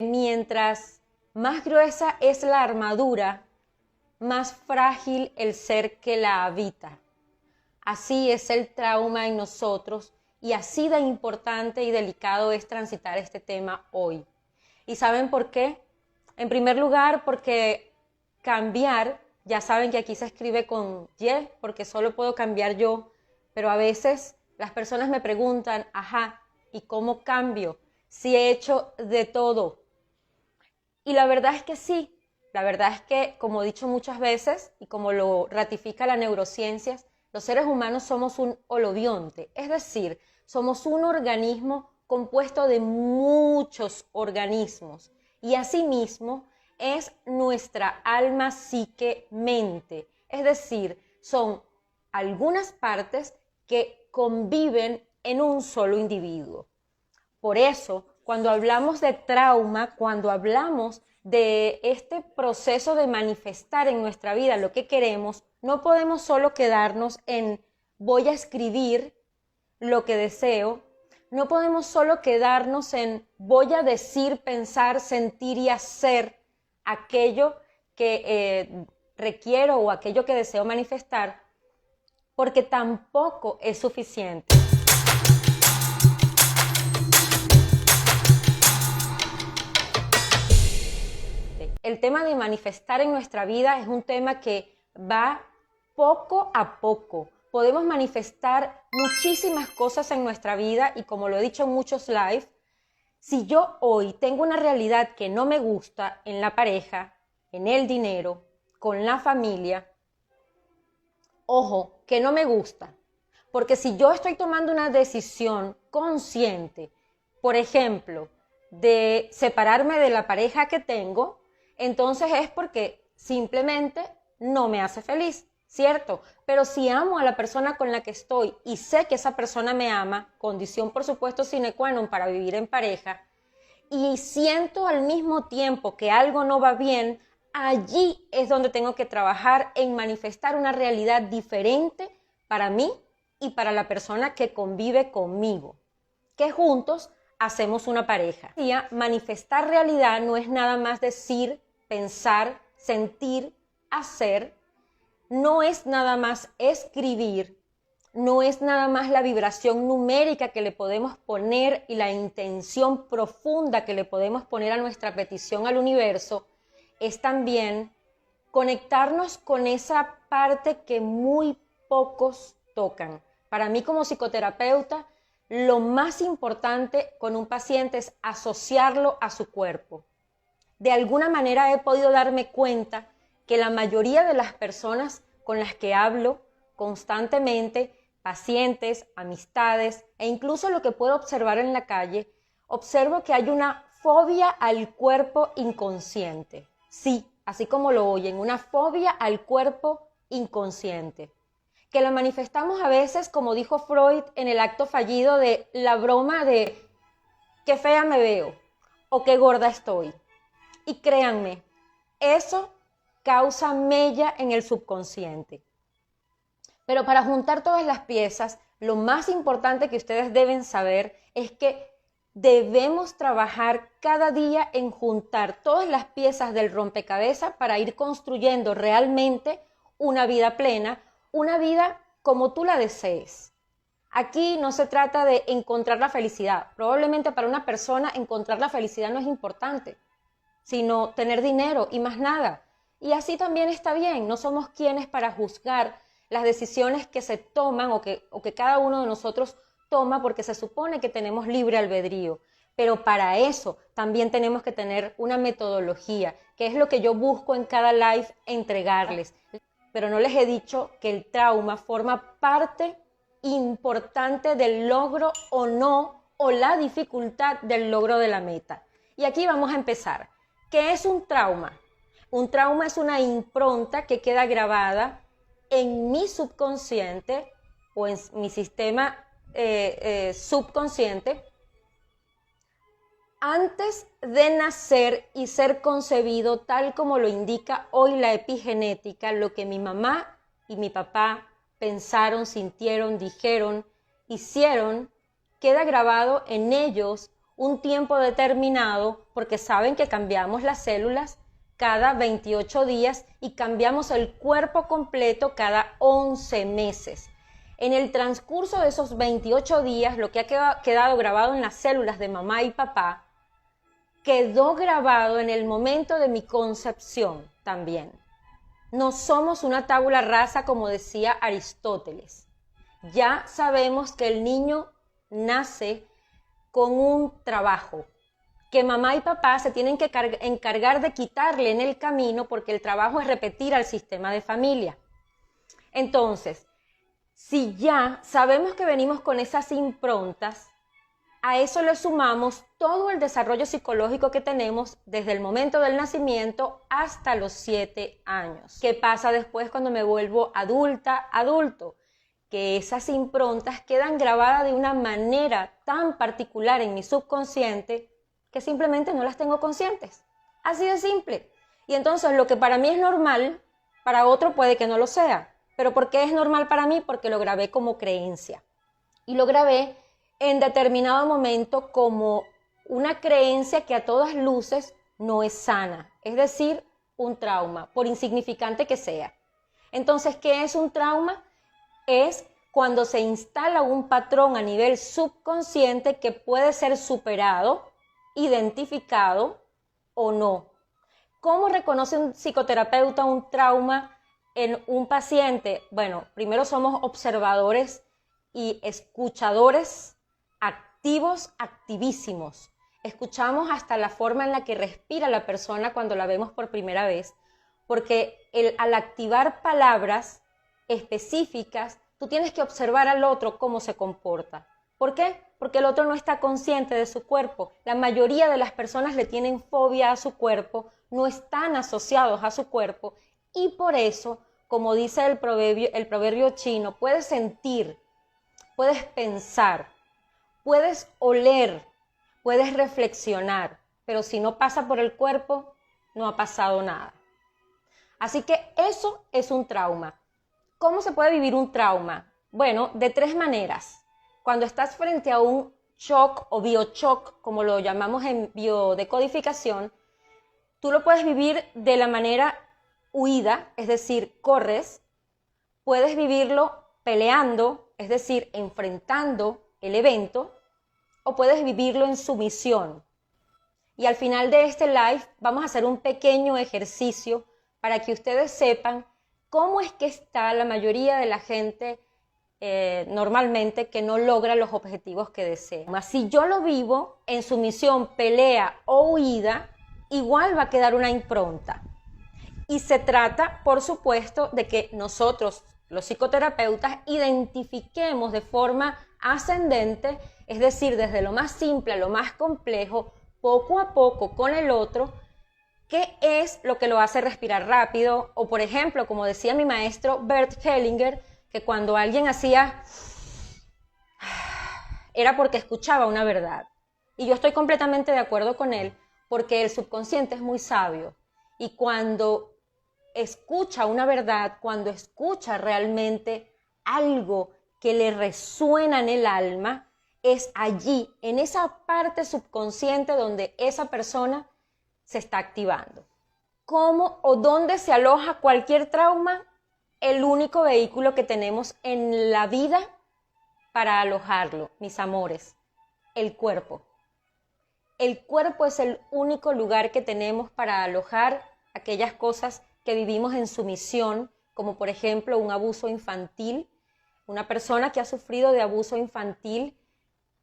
Mientras más gruesa es la armadura, más frágil el ser que la habita. Así es el trauma en nosotros y así de importante y delicado es transitar este tema hoy. ¿Y saben por qué? En primer lugar, porque cambiar, ya saben que aquí se escribe con Y, porque solo puedo cambiar yo, pero a veces las personas me preguntan, ajá, ¿y cómo cambio? Si he hecho de todo. Y la verdad es que sí, la verdad es que, como he dicho muchas veces, y como lo ratifica la neurociencia, los seres humanos somos un holobionte, es decir, somos un organismo compuesto de muchos organismos, y asimismo es nuestra alma, psique, mente, es decir, son algunas partes que conviven en un solo individuo. Por eso, cuando hablamos de trauma, cuando hablamos de este proceso de manifestar en nuestra vida lo que queremos, no podemos solo quedarnos en voy a escribir lo que deseo, no podemos solo quedarnos en voy a decir, pensar, sentir y hacer aquello que requiero o aquello que deseo manifestar, porque tampoco es suficiente. El tema de manifestar en nuestra vida es un tema que va poco a poco. Podemos manifestar muchísimas cosas en nuestra vida y como lo he dicho en muchos live, si yo hoy tengo una realidad que no me gusta en la pareja, en el dinero, con la familia, ojo, que no me gusta, porque si yo estoy tomando una decisión consciente, por ejemplo, de separarme de la pareja que tengo, entonces es porque simplemente no me hace feliz, ¿cierto? Pero si amo a la persona con la que estoy y sé que esa persona me ama, condición por supuesto sine qua non para vivir en pareja, y siento al mismo tiempo que algo no va bien, allí es donde tengo que trabajar en manifestar una realidad diferente para mí y para la persona que convive conmigo, que juntos hacemos una pareja. Manifestar realidad no es nada más decir, pensar, sentir, hacer, no es nada más escribir, no es nada más la vibración numérica que le podemos poner y la intención profunda que le podemos poner a nuestra petición al universo, es también conectarnos con esa parte que muy pocos tocan. Para mí como psicoterapeuta, lo más importante con un paciente es asociarlo a su cuerpo. De alguna manera he podido darme cuenta que la mayoría de las personas con las que hablo constantemente, pacientes, amistades e incluso lo que puedo observar en la calle, observo que hay una fobia al cuerpo inconsciente. Sí, así como lo oyen, una fobia al cuerpo inconsciente. Que la manifestamos a veces, como dijo Freud en el acto fallido de la broma de qué fea me veo o qué gorda estoy. Y créanme, eso causa mella en el subconsciente. Pero para juntar todas las piezas, lo más importante que ustedes deben saber es que debemos trabajar cada día en juntar todas las piezas del rompecabezas para ir construyendo realmente una vida plena, una vida como tú la desees. Aquí no se trata de encontrar la felicidad. Probablemente para una persona encontrar la felicidad no es importante, sino tener dinero y más nada. Y así también está bien, no somos quienes para juzgar las decisiones que se toman o que cada uno de nosotros toma porque se supone que tenemos libre albedrío. Pero para eso también tenemos que tener una metodología, que es lo que yo busco en cada live entregarles. Pero no les he dicho que el trauma forma parte importante del logro o no, o la dificultad del logro de la meta. Y aquí vamos a empezar. ¿Qué es un trauma? Un trauma es una impronta que queda grabada en mi subconsciente o en mi sistema subconsciente antes de nacer y ser concebido tal como lo indica hoy la epigenética, lo que mi mamá y mi papá pensaron, sintieron, dijeron, hicieron, queda grabado en ellos un tiempo determinado porque saben que cambiamos las células cada 28 días y cambiamos el cuerpo completo cada 11 meses. En el transcurso de esos 28 días, lo que ha quedado grabado en las células de mamá y papá, quedó grabado en el momento de mi concepción también. No somos una tabula rasa, como decía Aristóteles. Ya sabemos que el niño nace con un trabajo, que mamá y papá se tienen que encargar de quitarle en el camino, porque el trabajo es repetir al sistema de familia. Entonces, si ya sabemos que venimos con esas improntas, a eso le sumamos todo el desarrollo psicológico que tenemos desde el momento del nacimiento hasta los 7 años. ¿Qué pasa después cuando me vuelvo adulta, adulto? Que esas improntas quedan grabadas de una manera tan particular en mi subconsciente que simplemente no las tengo conscientes. Así de simple. Y entonces lo que para mí es normal, para otro puede que no lo sea. ¿Pero por qué es normal para mí? Porque lo grabé como creencia. Y lo grabé en determinado momento como una creencia que a todas luces no es sana. Es decir, un trauma, por insignificante que sea. Entonces, ¿qué es un trauma? Es cuando se instala un patrón a nivel subconsciente que puede ser superado, identificado o no. ¿Cómo reconoce un psicoterapeuta un trauma en un paciente? Bueno, primero somos observadores y escuchadores activos, activísimos. Escuchamos hasta la forma en la que respira la persona cuando la vemos por primera vez, porque al activar palabras específicas, tú tienes que observar al otro cómo se comporta. ¿Por qué? Porque el otro no está consciente de su cuerpo. La mayoría de las personas le tienen fobia a su cuerpo, no están asociados a su cuerpo y por eso, como dice el proverbio chino, puedes sentir, puedes pensar, puedes oler, puedes reflexionar, pero si no pasa por el cuerpo, no ha pasado nada. Así que eso es un trauma. ¿Cómo se puede vivir un trauma? Bueno, de 3 maneras. Cuando estás frente a un shock o biochoc, como lo llamamos en biodecodificación, tú lo puedes vivir de la manera huida, es decir, corres. Puedes vivirlo peleando, es decir, enfrentando el evento, o puedes vivirlo en sumisión. Y al final de este live vamos a hacer un pequeño ejercicio para que ustedes sepan cómo es que está la mayoría de la gente normalmente que no logra los objetivos que desea. Si yo lo vivo en sumisión, pelea o huida, igual va a quedar una impronta. Y se trata, por supuesto, de que nosotros, los psicoterapeutas, identifiquemos de forma ascendente, es decir, desde lo más simple a lo más complejo, poco a poco con el otro, qué es lo que lo hace respirar rápido, o por ejemplo, como decía mi maestro Bert Hellinger, que cuando alguien hacía era porque escuchaba una verdad. Y yo estoy completamente de acuerdo con él, porque el subconsciente es muy sabio. Y cuando escucha una verdad, cuando escucha realmente algo que le resuena en el alma, es allí, en esa parte subconsciente donde esa persona se está activando. ¿Cómo o dónde se aloja cualquier trauma? El único vehículo que tenemos en la vida para alojarlo, mis amores, el cuerpo. El cuerpo es el único lugar que tenemos para alojar aquellas cosas que vivimos en sumisión, como por ejemplo un abuso infantil. Una persona que ha sufrido de abuso infantil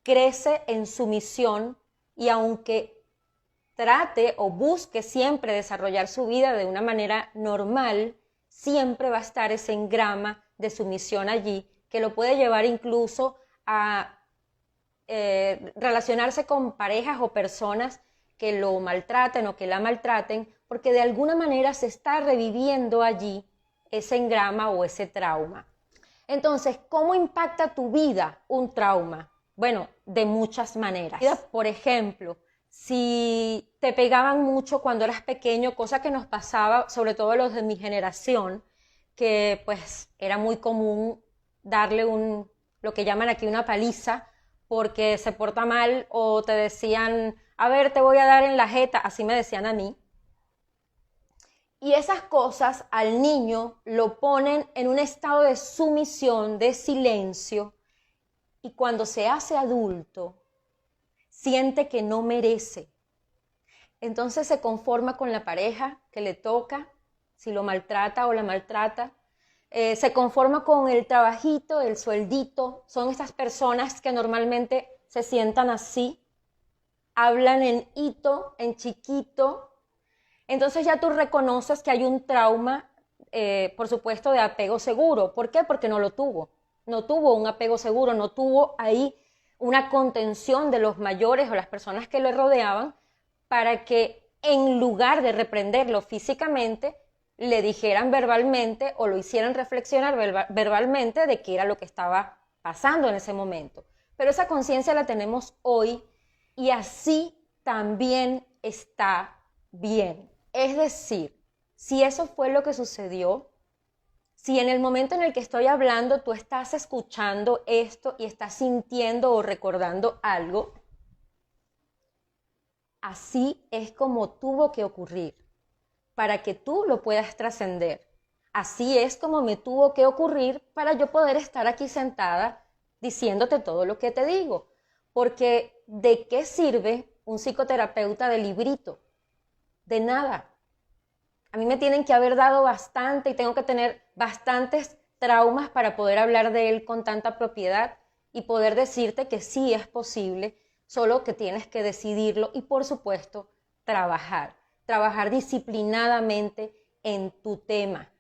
crece en sumisión y aunque trate o busque siempre desarrollar su vida de una manera normal, siempre va a estar ese engrama de sumisión allí, que lo puede llevar incluso a relacionarse con parejas o personas que lo maltraten o que la maltraten, porque de alguna manera se está reviviendo allí ese engrama o ese trauma. Entonces, ¿cómo impacta tu vida un trauma? Bueno, de muchas maneras. Por ejemplo, si te pegaban mucho cuando eras pequeño, cosa que nos pasaba, sobre todo a los de mi generación, que pues era muy común darle lo que llaman aquí una paliza, porque se porta mal o te decían, a ver, te voy a dar en la jeta, así me decían a mí. Y esas cosas al niño lo ponen en un estado de sumisión, de silencio, y cuando se hace adulto, siente que no merece. Entonces se conforma con la pareja que le toca, si lo maltrata o la maltrata. Se conforma con el trabajito, el sueldito. Son estas personas que normalmente se sientan así, hablan en hito, en chiquito. Entonces ya tú reconoces que hay un trauma, por supuesto, de apego seguro. ¿Por qué? Porque no lo tuvo. No tuvo un apego seguro, no tuvo ahí una contención de los mayores o las personas que le rodeaban para que en lugar de reprenderlo físicamente, le dijeran verbalmente o lo hicieran reflexionar verbalmente de qué era lo que estaba pasando en ese momento. Pero esa conciencia la tenemos hoy y así también está bien. Es decir, si eso fue lo que sucedió, si en el momento en el que estoy hablando tú estás escuchando esto y estás sintiendo o recordando algo, así es como tuvo que ocurrir para que tú lo puedas trascender. Así es como me tuvo que ocurrir para yo poder estar aquí sentada diciéndote todo lo que te digo. Porque ¿de qué sirve un psicoterapeuta de librito? De nada. A mí me tienen que haber dado bastante y tengo que tener bastantes traumas para poder hablar de él con tanta propiedad y poder decirte que sí es posible, solo que tienes que decidirlo y, por supuesto, trabajar disciplinadamente en tu tema.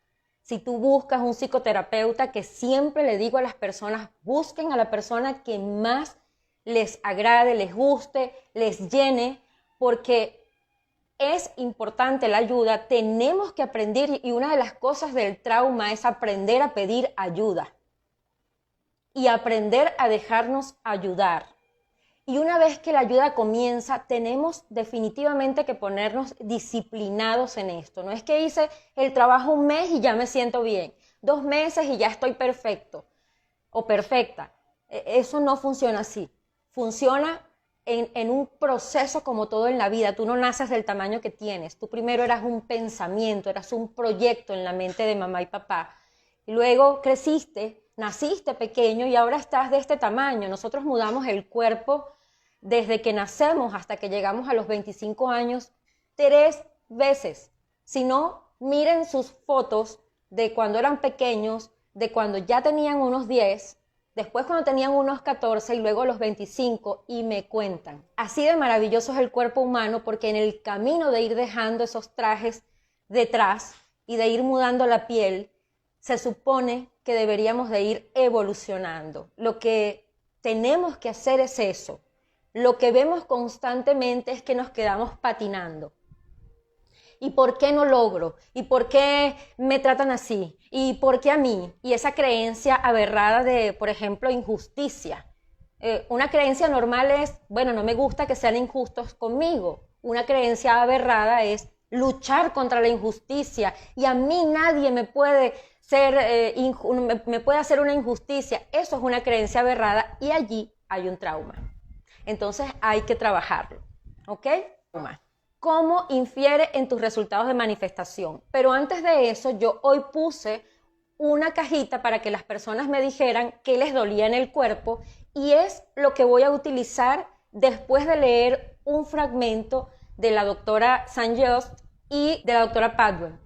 Si tú buscas un psicoterapeuta, que siempre le digo a las personas, busquen a la persona que más les agrade, les guste, les llene, porque es importante la ayuda, tenemos que aprender y una de las cosas del trauma es aprender a pedir ayuda y aprender a dejarnos ayudar. Y una vez que la ayuda comienza, tenemos definitivamente que ponernos disciplinados en esto. No es que hice el trabajo un mes y ya me siento bien, 2 meses y ya estoy perfecto o perfecta. Eso no funciona así. Funciona en un proceso como todo en la vida. Tú no naces del tamaño que tienes. Tú primero eras un pensamiento, eras un proyecto en la mente de mamá y papá. Y luego creciste, naciste pequeño y ahora estás de este tamaño. Nosotros mudamos el cuerpo desde que nacemos hasta que llegamos a los 25 años 3 veces. Si no, miren sus fotos de cuando eran pequeños, de cuando ya tenían unos 10, después cuando tenían unos 14 y luego los 25 y me cuentan. Así de maravilloso es el cuerpo humano porque en el camino de ir dejando esos trajes detrás y de ir mudando la piel, se supone que deberíamos de ir evolucionando. Lo que tenemos que hacer es eso. Lo que vemos constantemente es que nos quedamos patinando. ¿Y por qué no logro? ¿Y por qué me tratan así? ¿Y por qué a mí? Y esa creencia aberrada de, por ejemplo, injusticia. Una creencia normal es, bueno, no me gusta que sean injustos conmigo. Una creencia aberrada es luchar contra la injusticia. Y a mí nadie me puede me puede hacer una injusticia. Eso es una creencia aberrada y allí hay un trauma. Entonces hay que trabajarlo, ¿ok? ¿Cómo infiere en tus resultados de manifestación? Pero antes de eso, yo hoy puse una cajita para que las personas me dijeran qué les dolía en el cuerpo y es lo que voy a utilizar después de leer un fragmento de la doctora St. y de la doctora Padwell.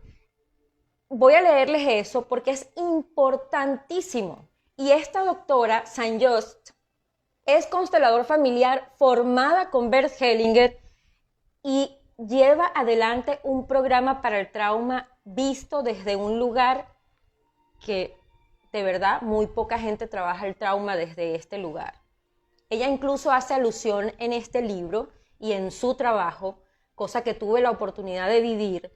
Voy a leerles eso porque es importantísimo. Y esta doctora St. es constelador familiar formada con Bert Hellinger y lleva adelante un programa para el trauma visto desde un lugar que de verdad muy poca gente trabaja el trauma desde este lugar. Ella incluso hace alusión en este libro y en su trabajo, cosa que tuve la oportunidad de vivir,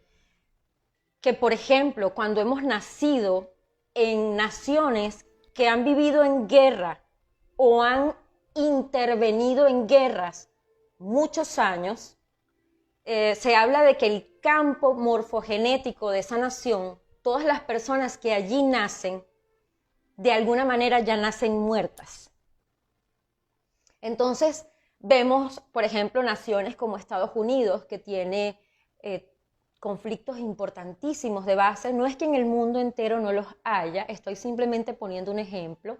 que por ejemplo cuando hemos nacido en naciones que han vivido en guerra o han intervenido en guerras muchos años, se habla de que el campo morfogenético de esa nación, todas las personas que allí nacen, de alguna manera ya nacen muertas. Entonces, vemos, por ejemplo, naciones como Estados Unidos, que tiene conflictos importantísimos de base. No es que en el mundo entero no los haya, estoy simplemente poniendo un ejemplo,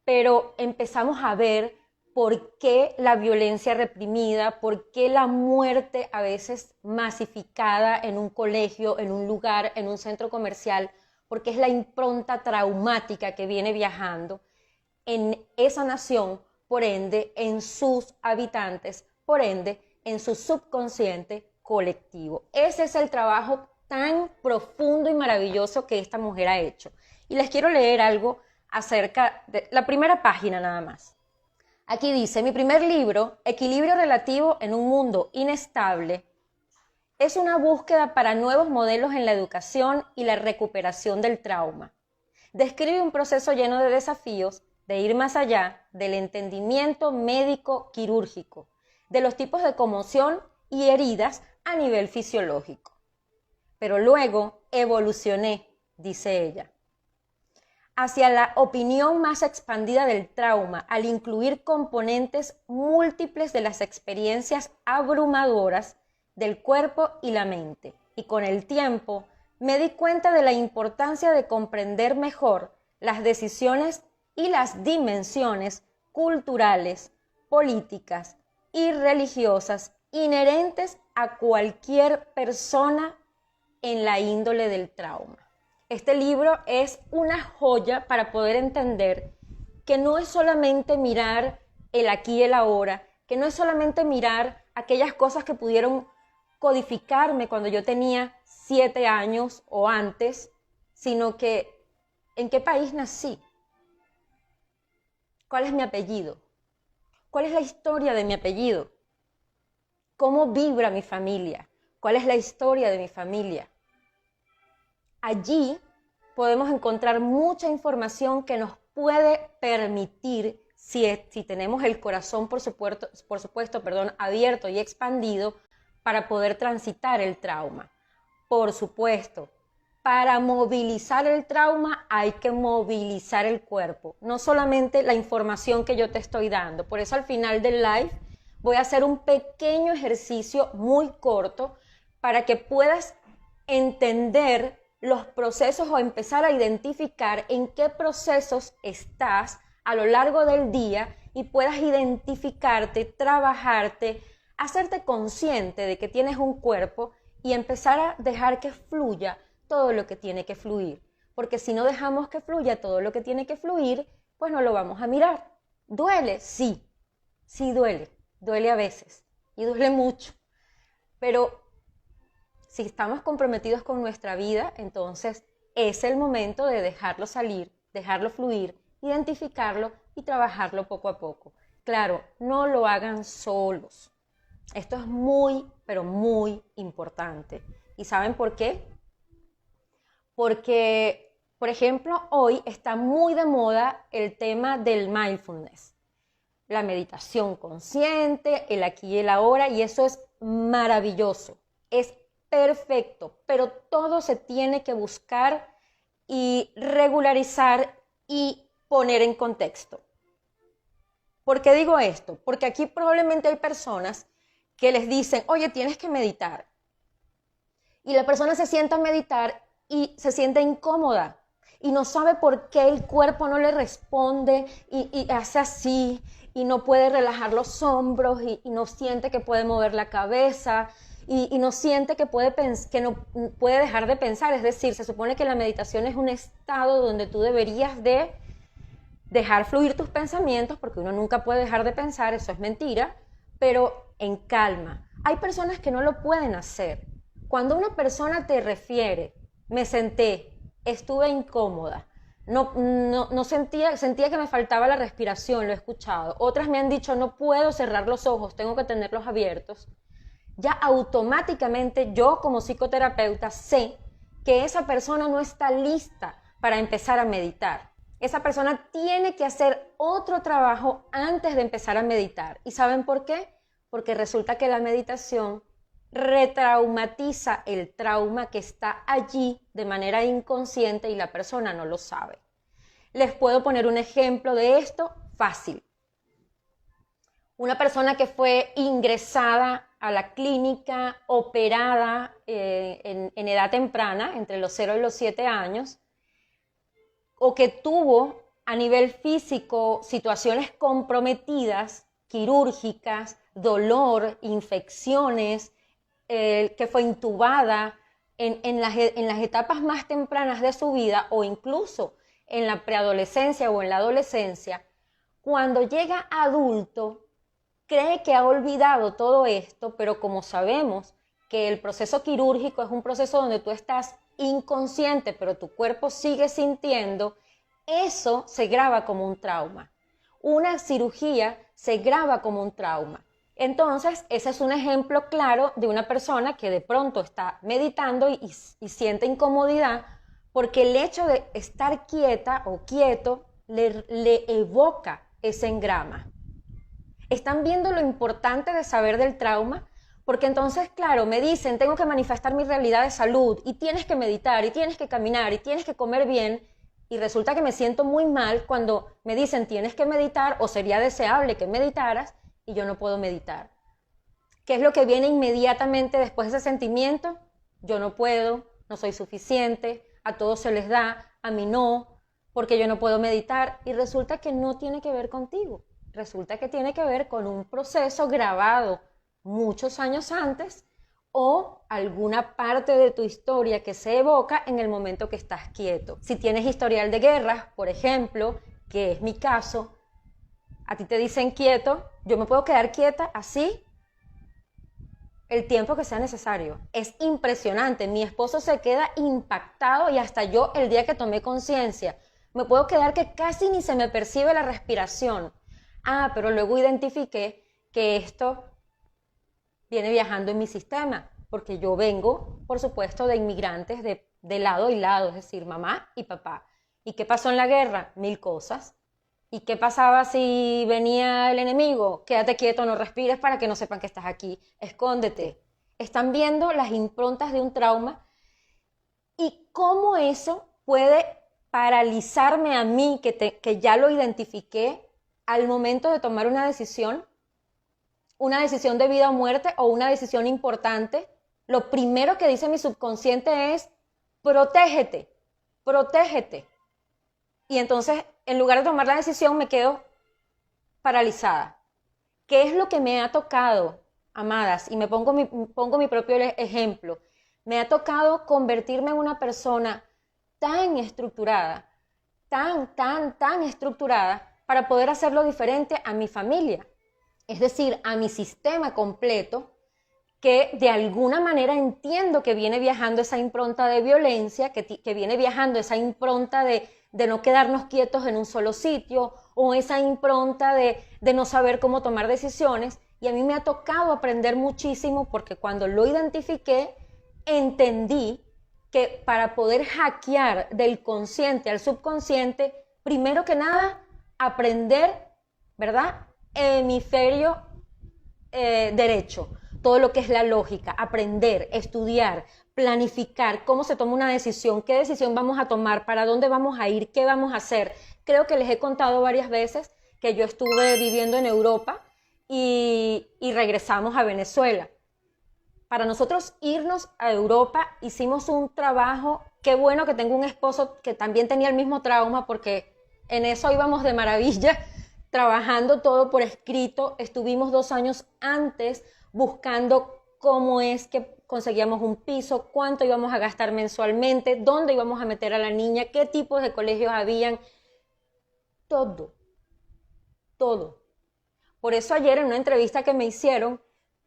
pero empezamos a ver por qué la violencia reprimida, por qué la muerte a veces masificada en un colegio, en un lugar, en un centro comercial, porque es la impronta traumática que viene viajando en esa nación, por ende, en sus habitantes, por ende, en su subconsciente colectivo. Ese es el trabajo tan profundo y maravilloso que esta mujer ha hecho. Y les quiero leer algo acerca de la primera página nada más. Aquí dice, mi primer libro, Equilibrio Relativo en un Mundo Inestable, es una búsqueda para nuevos modelos en la educación y la recuperación del trauma. Describe un proceso lleno de desafíos, de ir más allá del entendimiento médico-quirúrgico, de los tipos de conmoción y heridas a nivel fisiológico. Pero luego evolucioné, dice ella, hacia la opinión más expandida del trauma, al incluir componentes múltiples de las experiencias abrumadoras del cuerpo y la mente. Y con el tiempo me di cuenta de la importancia de comprender mejor las decisiones y las dimensiones culturales, políticas y religiosas inherentes a cualquier persona en la índole del trauma. Este libro es una joya para poder entender que no es solamente mirar el aquí y el ahora, que no es solamente mirar aquellas cosas que pudieron codificarme cuando yo tenía 7 años o antes, sino que ¿en qué país nací? ¿Cuál es mi apellido? ¿Cuál es la historia de mi apellido? ¿Cómo vibra mi familia? ¿Cuál es la historia de mi familia? Allí podemos encontrar mucha información que nos puede permitir, si tenemos el corazón, por supuesto, abierto y expandido, para poder transitar el trauma. Por supuesto, para movilizar el trauma hay que movilizar el cuerpo, no solamente la información que yo te estoy dando. Por eso al final del live voy a hacer un pequeño ejercicio muy corto para que puedas entender los procesos o empezar a identificar en qué procesos estás a lo largo del día y puedas identificarte, trabajarte, hacerte consciente de que tienes un cuerpo y empezar a dejar que fluya todo lo que tiene que fluir. Porque si no dejamos que fluya todo lo que tiene que fluir, pues no lo vamos a mirar. ¿Duele? Sí, sí duele. Duele a veces y duele mucho. Pero si estamos comprometidos con nuestra vida, entonces es el momento de dejarlo salir, dejarlo fluir, identificarlo y trabajarlo poco a poco. Claro, no lo hagan solos. Esto es muy, pero muy importante. ¿Y saben por qué? Porque, por ejemplo, hoy está muy de moda el tema del mindfulness, la meditación consciente, el aquí y el ahora, y eso es maravilloso, es perfecto, pero todo se tiene que buscar y regularizar y poner en contexto. ¿Por qué digo esto? Porque aquí probablemente hay personas que les dicen, oye, tienes que meditar. Y la persona se sienta a meditar y se siente incómoda y no sabe por qué el cuerpo no le responde y hace así y no puede relajar los hombros y no siente que puede mover la cabeza y no siente que no puede dejar de pensar. Es decir, se supone que la meditación es un estado donde tú deberías de dejar fluir tus pensamientos, porque uno nunca puede dejar de pensar, eso es mentira, pero en calma. Hay personas que no lo pueden hacer. Cuando una persona te refiere, me senté, estuve incómoda, no sentía que me faltaba la respiración, lo he escuchado. Otras me han dicho, no puedo cerrar los ojos, tengo que tenerlos abiertos. Ya automáticamente yo como psicoterapeuta sé que esa persona no está lista para empezar a meditar. Esa persona tiene que hacer otro trabajo antes de empezar a meditar. ¿Y saben por qué? Porque resulta que la meditación retraumatiza el trauma que está allí de manera inconsciente y la persona no lo sabe. Les puedo poner un ejemplo de esto fácil. Una persona que fue ingresada a la clínica, operada en edad temprana, entre los 0 y los 7 años, o que tuvo a nivel físico situaciones comprometidas, quirúrgicas, dolor, infecciones, que fue intubada en las etapas más tempranas de su vida o incluso en la preadolescencia o en la adolescencia, cuando llega adulto, cree que ha olvidado todo esto, pero como sabemos que el proceso quirúrgico es un proceso donde tú estás inconsciente, pero tu cuerpo sigue sintiendo, eso se graba como un trauma. Una cirugía se graba como un trauma. Entonces, ese es un ejemplo claro de una persona que de pronto está meditando y siente incomodidad porque el hecho de estar quieta o quieto le evoca ese engrama. ¿Están viendo lo importante de saber del trauma? Porque entonces, claro, me dicen, tengo que manifestar mi realidad de salud y tienes que meditar y tienes que caminar y tienes que comer bien y resulta que me siento muy mal cuando me dicen tienes que meditar o sería deseable que meditaras y yo no puedo meditar. ¿Qué es lo que viene inmediatamente después de ese sentimiento? Yo no puedo, no soy suficiente, a todos se les da, a mí no, porque yo no puedo meditar y resulta que no tiene que ver contigo. Resulta que tiene que ver con un proceso grabado muchos años antes o alguna parte de tu historia que se evoca en el momento que estás quieto. Si tienes historial de guerras, por ejemplo, que es mi caso, a ti te dicen quieto, yo me puedo quedar quieta así el tiempo que sea necesario. Es impresionante, mi esposo se queda impactado y hasta yo el día que tomé conciencia, me puedo quedar que casi ni se me percibe la respiración. Pero luego identifiqué que esto viene viajando en mi sistema, porque yo vengo, por supuesto, de inmigrantes de lado y lado, es decir, mamá y papá. ¿Y qué pasó en la guerra? 1000 cosas. ¿Y qué pasaba si venía el enemigo? Quédate quieto, no respires para que no sepan que estás aquí. Escóndete. Están viendo las improntas de un trauma y cómo eso puede paralizarme a mí, que ya lo identifiqué, al momento de tomar una decisión de vida o muerte o una decisión importante. Lo primero que dice mi subconsciente es, protégete, protégete. Y entonces, en lugar de tomar la decisión, me quedo paralizada. ¿Qué es lo que me ha tocado, amadas? Y me pongo mi propio ejemplo. Me ha tocado convertirme en una persona tan estructurada, tan estructurada, para poder hacerlo diferente a mi familia. Es decir, a mi sistema completo, que de alguna manera entiendo que viene viajando esa impronta de violencia, que viene viajando esa impronta de no quedarnos quietos en un solo sitio, o esa impronta de no saber cómo tomar decisiones. Y a mí me ha tocado aprender muchísimo porque cuando lo identifiqué, entendí que para poder hackear del consciente al subconsciente, primero que nada, aprender, ¿verdad? Hemisferio derecho, todo lo que es la lógica, aprender, estudiar, planificar, cómo se toma una decisión, qué decisión vamos a tomar, para dónde vamos a ir, qué vamos a hacer. Creo que les he contado varias veces que yo estuve viviendo en Europa y regresamos a Venezuela. Para nosotros irnos a Europa hicimos un trabajo, qué bueno que tengo un esposo que también tenía el mismo trauma porque en eso íbamos de maravilla, trabajando todo por escrito. Estuvimos 2 años antes buscando cómo es que conseguíamos un piso, cuánto íbamos a gastar mensualmente, dónde íbamos a meter a la niña, qué tipos de colegios habían, todo, todo. Por eso ayer en una entrevista que me hicieron,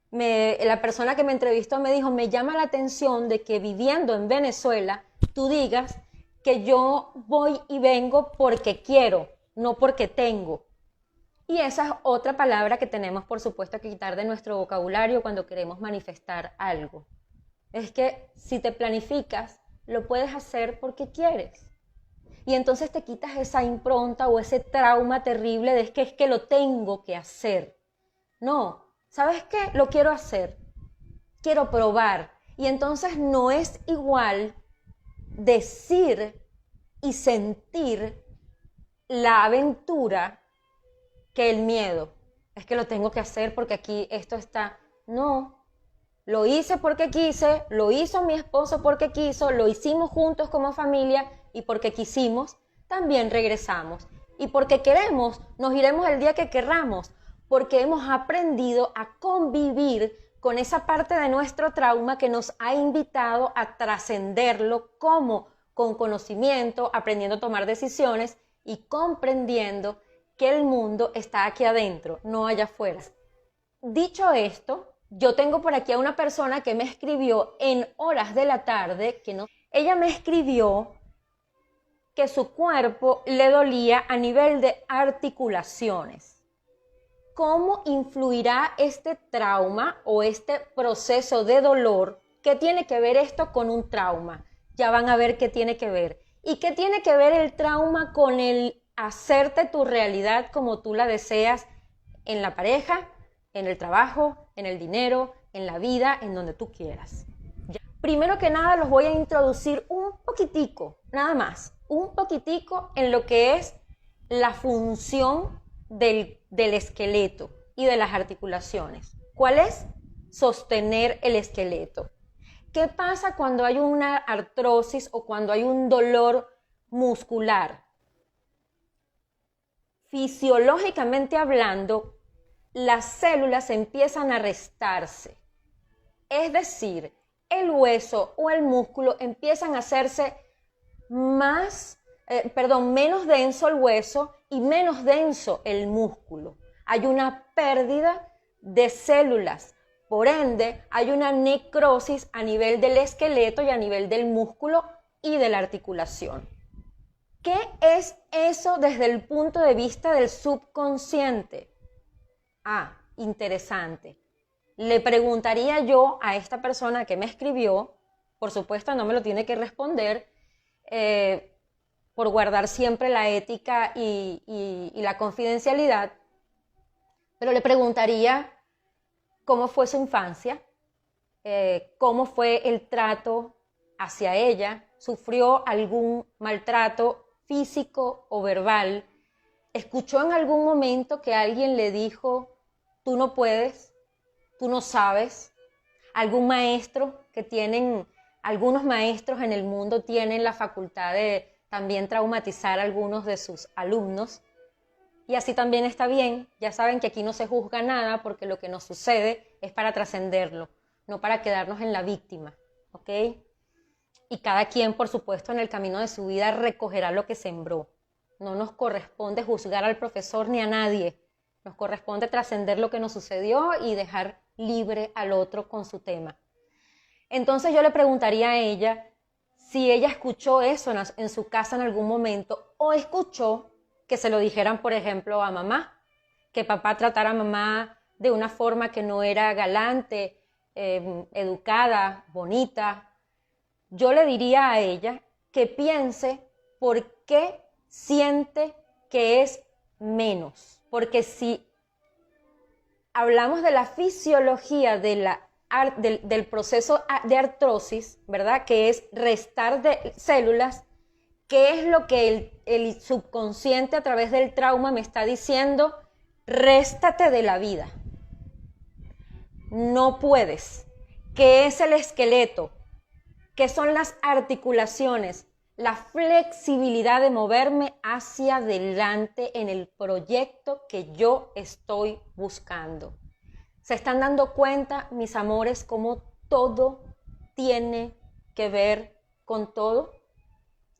la persona que me entrevistó me dijo, me llama la atención de que viviendo en Venezuela, tú digas que yo voy y vengo porque quiero, no porque tengo. Y esa es otra palabra que tenemos, por supuesto, que quitar de nuestro vocabulario cuando queremos manifestar algo. Es que si te planificas, lo puedes hacer porque quieres. Y entonces te quitas esa impronta o ese trauma terrible de que es que lo tengo que hacer. No, ¿sabes qué? Lo quiero hacer. Quiero probar. Y entonces no es igual decir y sentir la aventura que el miedo. es que lo tengo que hacer porque aquí esto está. No, lo hice porque quise, lo hizo mi esposo porque quiso, lo hicimos juntos como familia y porque quisimos, también regresamos. Y porque queremos, nos iremos el día que querramos, porque hemos aprendido a convivir con esa parte de nuestro trauma que nos ha invitado a trascenderlo como con conocimiento, aprendiendo a tomar decisiones y comprendiendo que el mundo está aquí adentro, no allá afuera. Dicho esto, yo tengo por aquí a una persona que me escribió en horas de la tarde, ella me escribió que su cuerpo le dolía a nivel de articulaciones. ¿Cómo influirá este trauma o este proceso de dolor? ¿Qué tiene que ver esto con un trauma? Ya van a ver qué tiene que ver. ¿Y qué tiene que ver el trauma con el hacerte tu realidad como tú la deseas en la pareja, en el trabajo, en el dinero, en la vida, en donde tú quieras? Primero que nada los voy a introducir un poquitico, nada más, un poquitico en lo que es la función del esqueleto y de las articulaciones. ¿Cuál es? Sostener el esqueleto. ¿Qué pasa cuando hay una artrosis o cuando hay un dolor muscular? Fisiológicamente hablando, las células empiezan a restarse. Es decir, el hueso o el músculo empiezan a hacerse menos denso el hueso y menos denso el músculo. Hay una pérdida de células, por ende hay una necrosis a nivel del esqueleto y a nivel del músculo y de la articulación. ¿Qué es eso desde el punto de vista del subconsciente? Ah, interesante. Le preguntaría yo a esta persona que me escribió, por supuesto no me lo tiene que responder, por guardar siempre la ética y la confidencialidad, pero le preguntaría cómo fue su infancia, cómo fue el trato hacia ella, sufrió algún maltrato físico o verbal, escuchó en algún momento que alguien le dijo, tú no puedes, tú no sabes, algún maestro algunos maestros en el mundo tienen la facultad de también traumatizar a algunos de sus alumnos. Y así también está bien, ya saben que aquí no se juzga nada porque lo que nos sucede es para trascenderlo, no para quedarnos en la víctima, ¿ok? Y cada quien, por supuesto, en el camino de su vida recogerá lo que sembró. No nos corresponde juzgar al profesor ni a nadie, nos corresponde trascender lo que nos sucedió y dejar libre al otro con su tema. Entonces yo le preguntaría a ella si ella escuchó eso en su casa en algún momento o escuchó que se lo dijeran, por ejemplo, a mamá, que papá tratara a mamá de una forma que no era galante, educada, bonita. Yo le diría a ella que piense por qué siente que es menos. Porque si hablamos de la fisiología del proceso de artrosis, ¿verdad? Que es restar de células, ¿qué es lo que el subconsciente a través del trauma me está diciendo? Réstate de la vida. No puedes. ¿Qué es el esqueleto? ¿Qué son las articulaciones? La flexibilidad de moverme hacia adelante en el proyecto que yo estoy buscando. ¿Se están dando cuenta, mis amores, cómo todo tiene que ver con todo?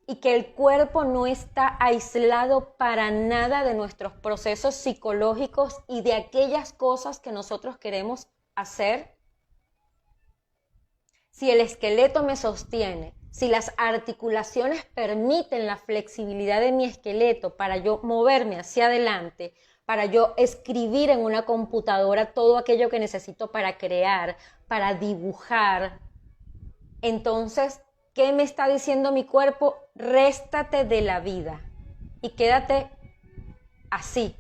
Y que el cuerpo no está aislado para nada de nuestros procesos psicológicos y de aquellas cosas que nosotros queremos hacer. Si el esqueleto me sostiene, si las articulaciones permiten la flexibilidad de mi esqueleto para yo moverme hacia adelante, para yo escribir en una computadora todo aquello que necesito para crear, para dibujar, entonces, ¿qué me está diciendo mi cuerpo? Réstate de la vida y quédate así,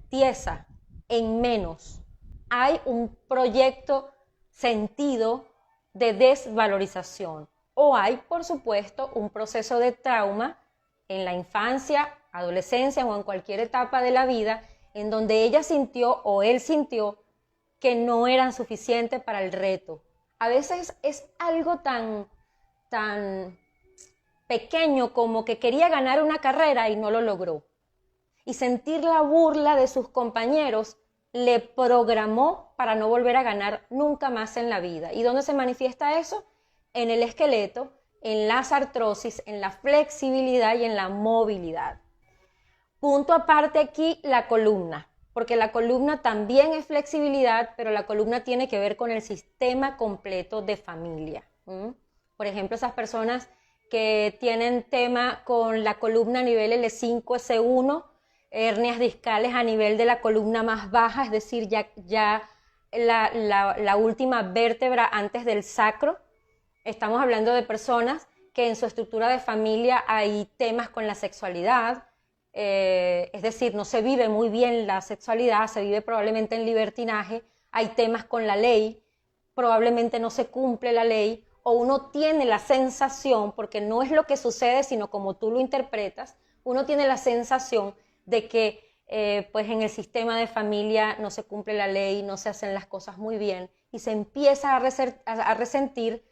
tiesa, en menos. Hay un proyecto sentido de desvalorización o hay, por supuesto, un proceso de trauma en la infancia, adolescencia o en cualquier etapa de la vida en donde ella sintió o él sintió que no eran suficientes para el reto. A veces es algo tan pequeño como que quería ganar una carrera y no lo logró. Y sentir la burla de sus compañeros le programó para no volver a ganar nunca más en la vida. ¿Y dónde se manifiesta eso? En el esqueleto, en las artrosis, en la flexibilidad y en la movilidad. Punto aparte aquí, la columna, porque la columna también es flexibilidad, pero la columna tiene que ver con el sistema completo de familia. Por ejemplo, esas personas que tienen tema con la columna a nivel L5, S1, hernias discales a nivel de la columna más baja, es decir, ya la última vértebra antes del sacro. Estamos hablando de personas que en su estructura de familia hay temas con la sexualidad, es decir, no se vive muy bien la sexualidad, se vive probablemente en libertinaje, hay temas con la ley, probablemente no se cumple la ley, o uno tiene la sensación, porque no es lo que sucede, sino como tú lo interpretas, uno tiene la sensación de que pues en el sistema de familia no se cumple la ley, no se hacen las cosas muy bien, y se empieza a resentir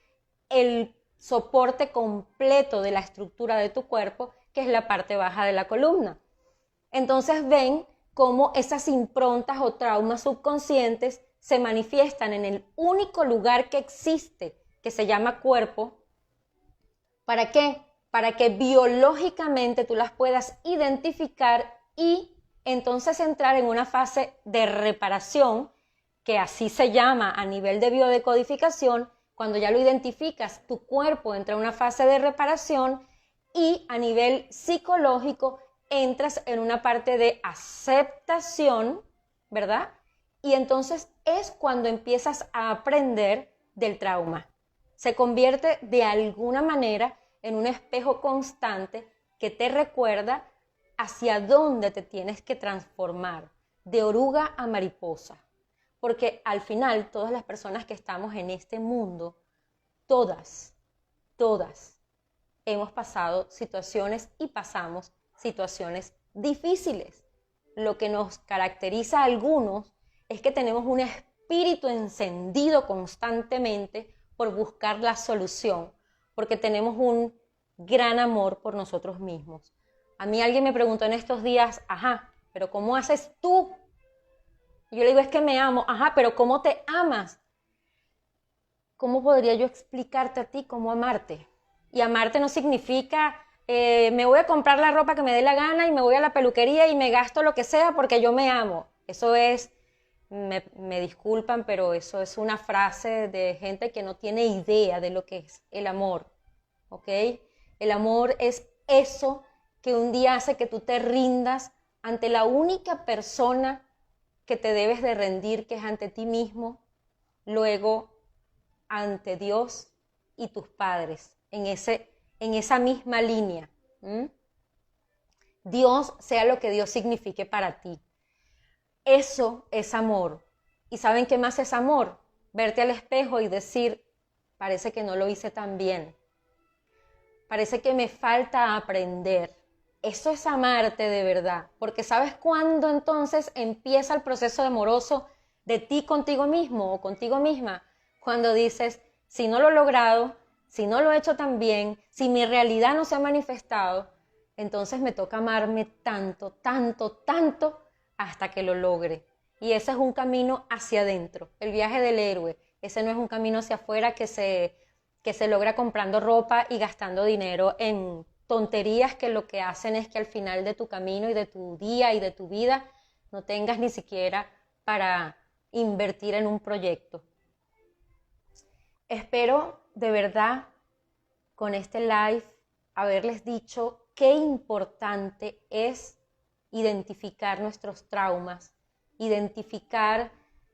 el soporte completo de la estructura de tu cuerpo, que es la parte baja de la columna. Entonces ven cómo esas improntas o traumas subconscientes se manifiestan en el único lugar que existe, que se llama cuerpo. ¿Para qué? Para que biológicamente tú las puedas identificar y entonces entrar en una fase de reparación, que así se llama a nivel de biodecodificación. Cuando ya lo identificas, tu cuerpo entra en una fase de reparación y a nivel psicológico entras en una parte de aceptación, ¿verdad? Y entonces es cuando empiezas a aprender del trauma. Se convierte de alguna manera en un espejo constante que te recuerda hacia dónde te tienes que transformar, de oruga a mariposa. Porque al final todas las personas que estamos en este mundo, todas hemos pasado situaciones y pasamos situaciones difíciles. Lo que nos caracteriza a algunos es que tenemos un espíritu encendido constantemente por buscar la solución, porque tenemos un gran amor por nosotros mismos. A mí alguien me preguntó en estos días, pero ¿cómo haces tú? Y yo le digo, es que me amo. Pero ¿cómo te amas? ¿Cómo podría yo explicarte a ti cómo amarte? Y amarte no significa, me voy a comprar la ropa que me dé la gana y me voy a la peluquería y me gasto lo que sea porque yo me amo. Eso es, me disculpan, pero eso es una frase de gente que no tiene idea de lo que es el amor, ¿ok? El amor es eso que un día hace que tú te rindas ante la única persona que te debes de rendir, que es ante ti mismo, luego ante Dios y tus padres, en esa misma línea. Dios, sea lo que Dios signifique para ti. Eso es amor. ¿Y saben qué más es amor? Verte al espejo y decir, parece que no lo hice tan bien. Parece que me falta aprender. Eso es amarte de verdad, porque ¿sabes cuándo entonces empieza el proceso amoroso de ti contigo mismo o contigo misma? Cuando dices, si no lo he logrado, si no lo he hecho tan bien, si mi realidad no se ha manifestado, entonces me toca amarme tanto, tanto, tanto hasta que lo logre. Y ese es un camino hacia adentro, el viaje del héroe. Ese no es un camino hacia afuera que se logra comprando ropa y gastando dinero en tonterías que lo que hacen es que al final de tu camino y de tu día y de tu vida no tengas ni siquiera para invertir en un proyecto. Espero de verdad con este live haberles dicho qué importante es identificar nuestros traumas, identificar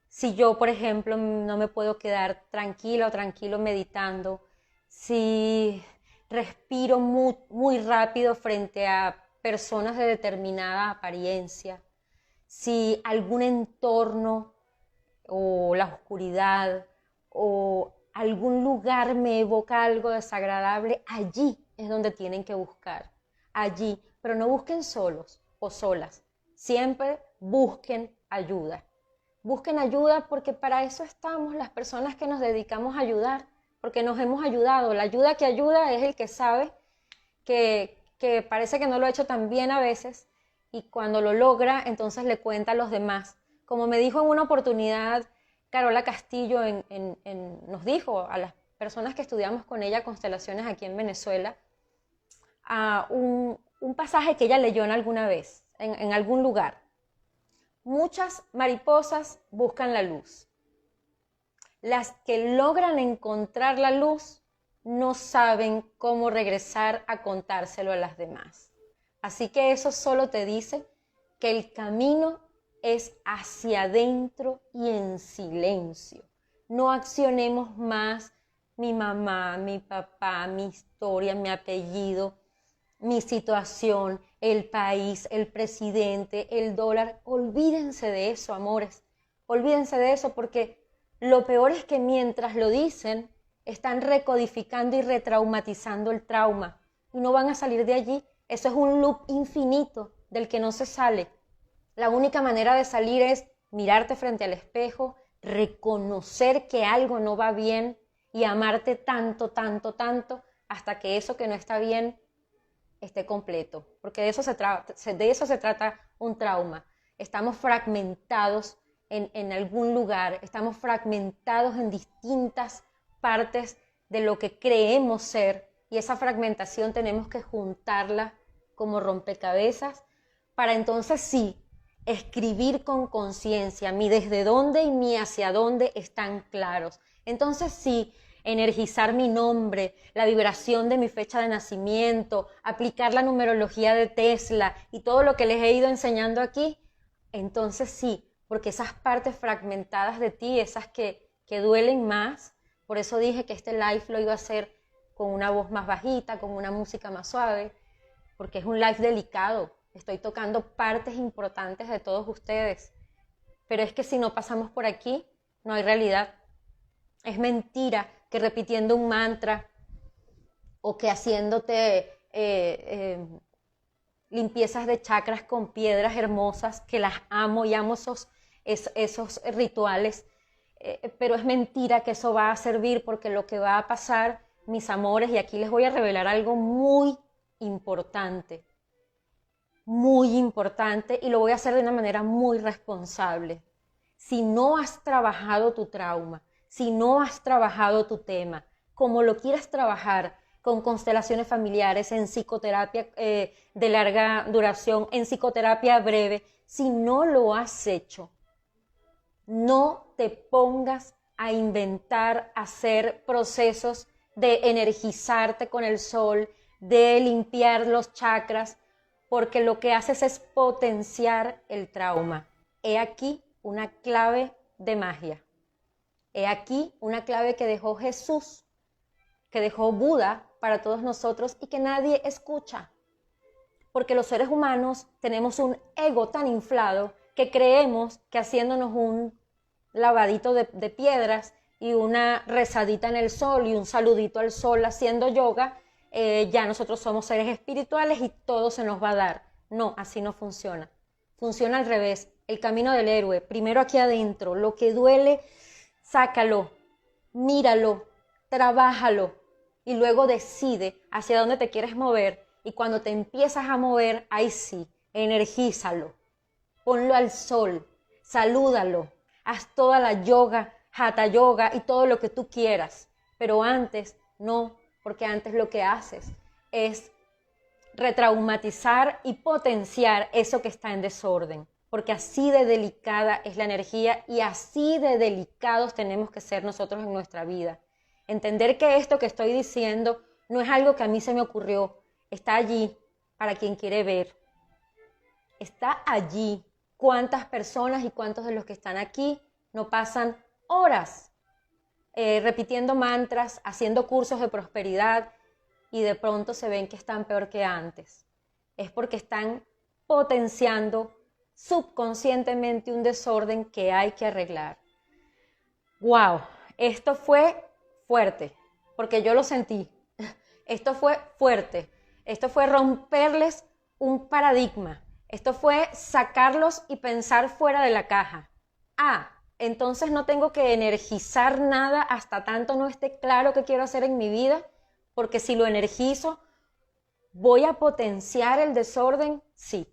si yo, por ejemplo, no me puedo quedar tranquila o tranquilo meditando, si respiro muy, muy rápido frente a personas de determinada apariencia, si algún entorno o la oscuridad o algún lugar me evoca algo desagradable, allí es donde tienen que buscar, allí, pero no busquen solos o solas, siempre busquen ayuda. Busquen ayuda porque para eso estamos las personas que nos dedicamos a ayudar, porque nos hemos ayudado. La ayuda que ayuda es el que sabe que parece que no lo ha hecho tan bien a veces y cuando lo logra, entonces le cuenta a los demás. Como me dijo en una oportunidad Carola Castillo, nos dijo a las personas que estudiamos con ella constelaciones aquí en Venezuela, a un pasaje que ella leyó en alguna vez, en algún lugar. Muchas mariposas buscan la luz. Las que logran encontrar la luz no saben cómo regresar a contárselo a las demás. Así que eso solo te dice que el camino es hacia adentro y en silencio. No accionemos más mi mamá, mi papá, mi historia, mi apellido, mi situación, el país, el presidente, el dólar. Olvídense de eso, amores. Olvídense de eso porque lo peor es que mientras lo dicen, están recodificando y retraumatizando el trauma y no van a salir de allí. Eso es un loop infinito del que no se sale. La única manera de salir es mirarte frente al espejo, reconocer que algo no va bien y amarte tanto, tanto, tanto hasta que eso que no está bien esté completo. Porque de eso se trata un trauma. Estamos fragmentados en algún lugar, estamos fragmentados en distintas partes de lo que creemos ser y esa fragmentación tenemos que juntarla como rompecabezas para entonces sí escribir con conciencia mi desde dónde y mi hacia dónde están claros. Entonces sí, energizar mi nombre, la vibración de mi fecha de nacimiento, aplicar la numerología de Tesla y todo lo que les he ido enseñando aquí, entonces sí, porque esas partes fragmentadas de ti, esas que duelen más, por eso dije que este live lo iba a hacer con una voz más bajita, con una música más suave, porque es un live delicado. Estoy tocando partes importantes de todos ustedes. Pero es que si no pasamos por aquí, no hay realidad. Es mentira que repitiendo un mantra o que haciéndote limpiezas de chakras con piedras hermosas, que las amo y amo esos rituales, pero es mentira que eso va a servir porque lo que va a pasar, mis amores, y aquí les voy a revelar algo muy importante y lo voy a hacer de una manera muy responsable. Si no has trabajado tu trauma, si no has trabajado tu tema, como lo quieras trabajar, con constelaciones familiares, en psicoterapia de larga duración, en psicoterapia breve, si no lo has hecho, no te pongas a inventar, a hacer procesos de energizarte con el sol, de limpiar los chakras, porque lo que haces es potenciar el trauma. He aquí una clave de magia. He aquí una clave que dejó Jesús, que dejó Buda para todos nosotros y que nadie escucha. Porque los seres humanos tenemos un ego tan inflado que creemos que haciéndonos un lavadito de piedras y una rezadita en el sol y un saludito al sol haciendo yoga, ya nosotros somos seres espirituales y todo se nos va a dar. No, así no funciona. Funciona al revés. El camino del héroe, primero aquí adentro, lo que duele, sácalo, míralo, trabájalo y luego decide hacia dónde te quieres mover y cuando te empiezas a mover, ahí sí, energízalo, ponlo al sol, salúdalo, haz toda la yoga, hatha yoga y todo lo que tú quieras, pero antes no, porque antes lo que haces es retraumatizar y potenciar eso que está en desorden, porque así de delicada es la energía y así de delicados tenemos que ser nosotros en nuestra vida. Entender que esto que estoy diciendo no es algo que a mí se me ocurrió, está allí para quien quiere ver. Está allí. ¿Cuántas personas y cuántos de los que están aquí no pasan horas repitiendo mantras, haciendo cursos de prosperidad y de pronto se ven que están peor que antes? Es porque están potenciando subconscientemente un desorden que hay que arreglar. ¡Wow! Esto fue fuerte, porque yo lo sentí. Esto fue fuerte. Esto fue romperles un paradigma. Esto fue sacarlos y pensar fuera de la caja. Entonces no tengo que energizar nada hasta tanto no esté claro qué quiero hacer en mi vida, porque si lo energizo, ¿voy a potenciar el desorden? Sí.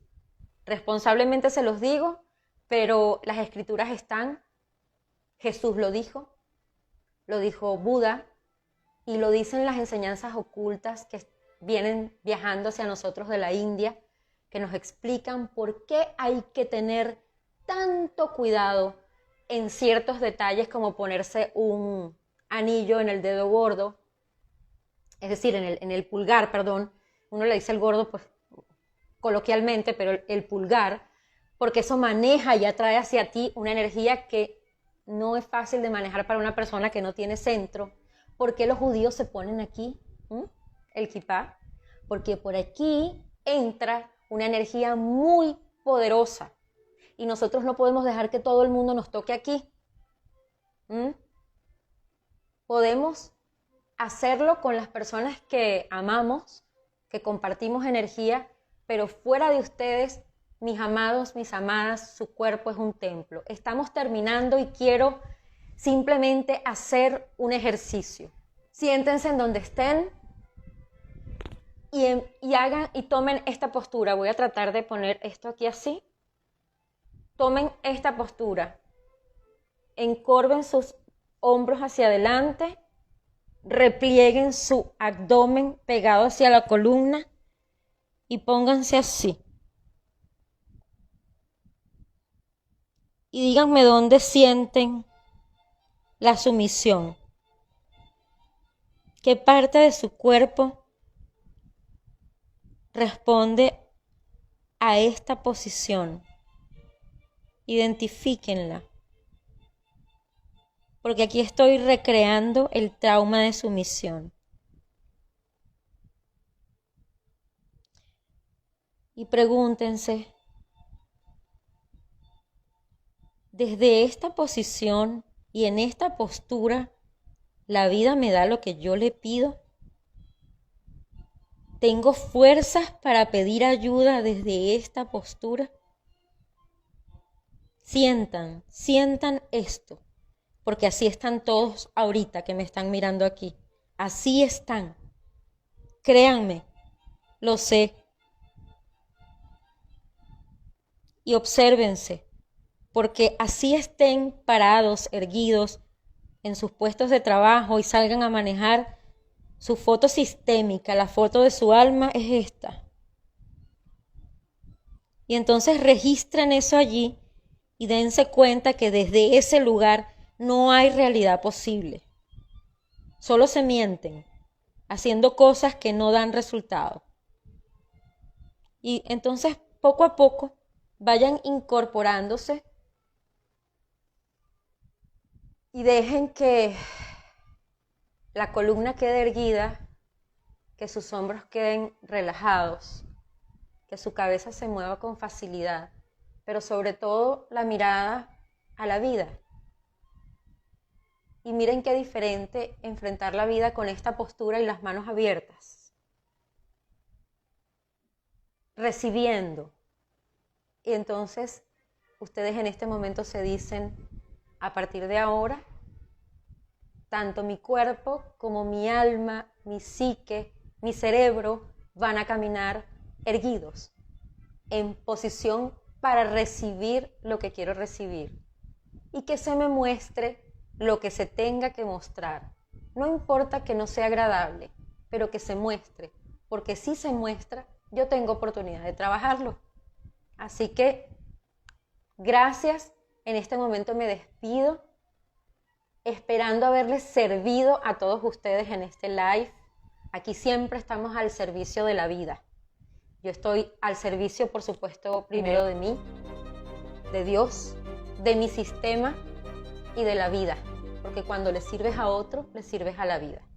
Responsablemente se los digo, pero las escrituras están. Jesús lo dijo Buda, y lo dicen las enseñanzas ocultas que vienen viajando hacia nosotros de la India, que nos explican por qué hay que tener tanto cuidado en ciertos detalles como ponerse un anillo en el dedo gordo, es decir, en el pulgar, perdón. Uno le dice el gordo, pues, coloquialmente, pero el pulgar, porque eso maneja y atrae hacia ti una energía que no es fácil de manejar para una persona que no tiene centro. ¿Por qué los judíos se ponen aquí el kipá? Porque por aquí entra una energía muy poderosa y nosotros no podemos dejar que todo el mundo nos toque aquí. Podemos hacerlo con las personas que amamos, que compartimos energía, pero fuera de ustedes, mis amados, mis amadas, su cuerpo es un templo. Estamos terminando y quiero simplemente hacer un ejercicio. Siéntense en donde estén y hagan y tomen esta postura. Voy a tratar de poner esto aquí así. Tomen esta postura. Encorven sus hombros hacia adelante. Replieguen su abdomen pegado hacia la columna y pónganse así. Y díganme dónde sienten la sumisión. ¿Qué parte de su cuerpo responde a esta posición? Identifíquenla. Porque aquí estoy recreando el trauma de sumisión. Y pregúntense, desde esta posición y en esta postura, ¿la vida me da lo que yo le pido? ¿Tengo fuerzas para pedir ayuda desde esta postura? Sientan esto. Porque así están todos ahorita que me están mirando aquí. Así están. Créanme, lo sé. Y obsérvense, porque así estén parados, erguidos, en sus puestos de trabajo y salgan a manejar, su foto sistémica, la foto de su alma es esta. Y entonces registren eso allí y dense cuenta que desde ese lugar no hay realidad posible. Solo se mienten, haciendo cosas que no dan resultado. Y entonces, poco a poco, vayan incorporándose y dejen que la columna quede erguida, que sus hombros queden relajados, que su cabeza se mueva con facilidad, pero sobre todo la mirada a la vida. Y miren qué diferente enfrentar la vida con esta postura y las manos abiertas. Recibiendo. Y entonces ustedes en este momento se dicen, a partir de ahora, tanto mi cuerpo como mi alma, mi psique, mi cerebro van a caminar erguidos, en posición para recibir lo que quiero recibir. Y que se me muestre lo que se tenga que mostrar. No importa que no sea agradable, pero que se muestre, porque si se muestra, yo tengo oportunidad de trabajarlo. Así que, gracias. En este momento me despido, esperando haberles servido a todos ustedes en este live. Aquí siempre estamos al servicio de la vida. Yo estoy al servicio, por supuesto, primero de mí, de Dios, de mi sistema y de la vida, porque cuando le sirves a otro, le sirves a la vida.